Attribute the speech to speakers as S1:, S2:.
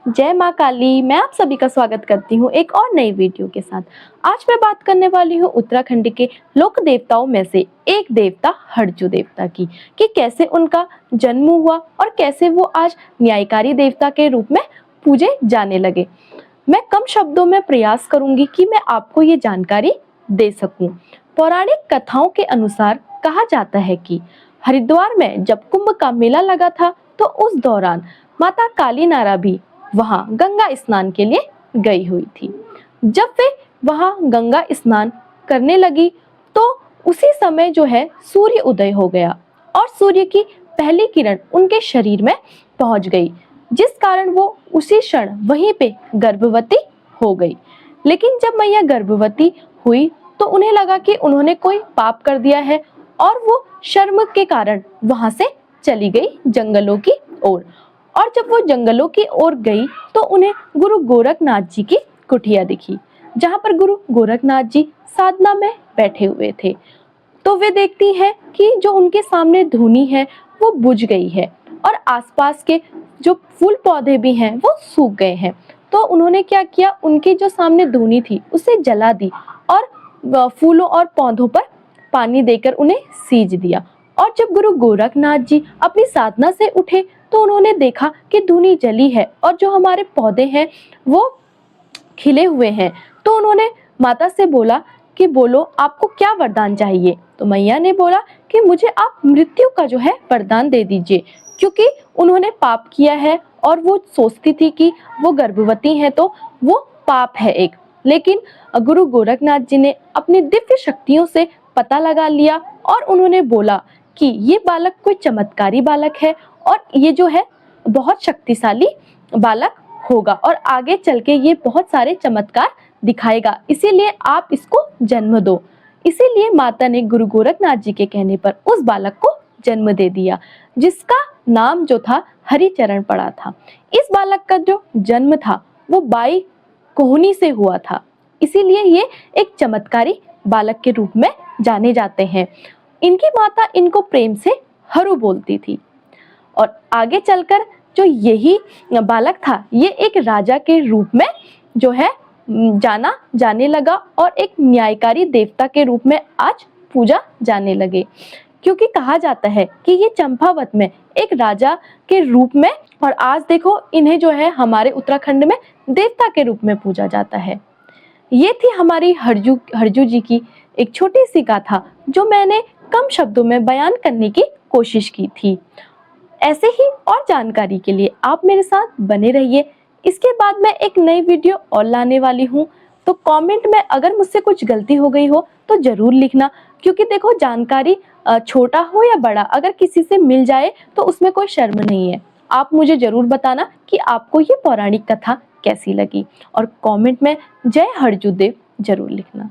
S1: जय माँ काली। मैं आप सभी का स्वागत करती हूँ एक और नई वीडियो के साथ। आज मैं बात करने वाली हूँ उत्तराखंड के लोक देवताओं में से एक देवता हरजू देवता की, कि कैसे उनका जन्म हुआ और कैसे वो आज न्यायकारी देवता के रूप में पूजे जाने लगे। मैं कम शब्दों में प्रयास करूंगी कि मैं आपको ये जानकारी दे सकूं। पौराणिक कथाओं के अनुसार कहा जाता है कि हरिद्वार में जब कुंभ का मेला लगा था, तो उस दौरान माता काली नारा भी वहां गंगा स्नान के लिए गई हुई थी। जब वे वहां गंगा स्नान करने लगी, तो उसी समय जो है सूर्य उदय हो गया और सूर्य की पहली किरण उनके शरीर में पहुंच गई, जिस कारण वो उसी क्षण वहीं पे गर्भवती हो गई। लेकिन जब मैया गर्भवती हुई तो उन्हें लगा कि उन्होंने कोई पाप कर दिया है और वो शर्म के कारण वहां से चली गई जंगलों की ओर। और जब वो जंगलों की ओर गई तो उन्हें गुरु गोरखनाथ जी की कुटिया दिखी, जहां पर गुरु गोरखनाथ जी साधना में बैठे हुए थे। तो वे देखती है कि जो उनके सामने धूनी है वो बुझ गई है और आसपास के जो फूल पौधे भी हैं वो सूख गए हैं। तो उन्होंने क्या किया, उनके जो सामने धूनी थी उसे जला दी और फूलों और पौधों पर पानी देकर उन्हें सींच दिया। और जब गुरु गोरखनाथ जी अपनी साधना से उठे तो उन्होंने देखा कि धूनी जली है और जो हमारे पौधे हैं वो खिले हुए हैं। तो उन्होंने माता से बोला कि बोलो आपको क्या वरदान चाहिए। तो मैया ने बोला कि मुझे आप मृत्यु का जो है वरदान दे दीजिए, क्योंकि उन्होंने पाप किया है और वो सोचती थी कि वो गर्भवती है तो वो पाप है एक। लेकिन गुरु गोरखनाथ जी ने अपनी दिव्य शक्तियों से पता लगा लिया और उन्होंने बोला कि ये बालक कोई चमत्कारी बालक है और ये जो है बहुत शक्तिशाली बालक होगा और आगे चल के ये बहुत सारे चमत्कार दिखाएगा, इसीलिए आप इसको जन्म दो। इसीलिए माता ने गुरु गोरखनाथ जी के कहने पर उस बालक को जन्म दे दिया, जिसका नाम जो था हरिचरण पड़ा था। इस बालक का जो जन्म था वो बाई कोहनी से हुआ था, इसीलिए ये एक चमत्कारी बालक के रूप में जाने जाते हैं। इनकी माता इनको प्रेम से हरू बोलती थी और आगे चलकर जो यही बालक था ये एक राजा के रूप में जो है जाना जाने लगा और एक न्यायकारी देवता के रूप में आज पूजा जाने लगे, क्योंकि कहा जाता है कि ये चंपावत में एक राजा के रूप में और आज देखो इन्हें जो है हमारे उत्तराखंड में देवता के रूप में पूजा जाता है। ये थी हमारी हरजू जी की एक छोटी सी गाथा, जो मैंने कम शब्दों में बयान करने की कोशिश की थी। ऐसे ही और जानकारी के लिए आप मेरे साथ बने रहिए। इसके बाद मैं एक नई वीडियो और लाने वाली हूँ, तो कमेंट में अगर मुझसे कुछ गलती हो गई हो तो जरूर लिखना, क्योंकि देखो जानकारी छोटा हो या बड़ा अगर किसी से मिल जाए तो उसमें कोई शर्म नहीं है। आप मुझे जरूर बताना कि आपको ये पौराणिक कथा कैसी लगी और कमेंट में जय हरजू देव जरूर लिखना।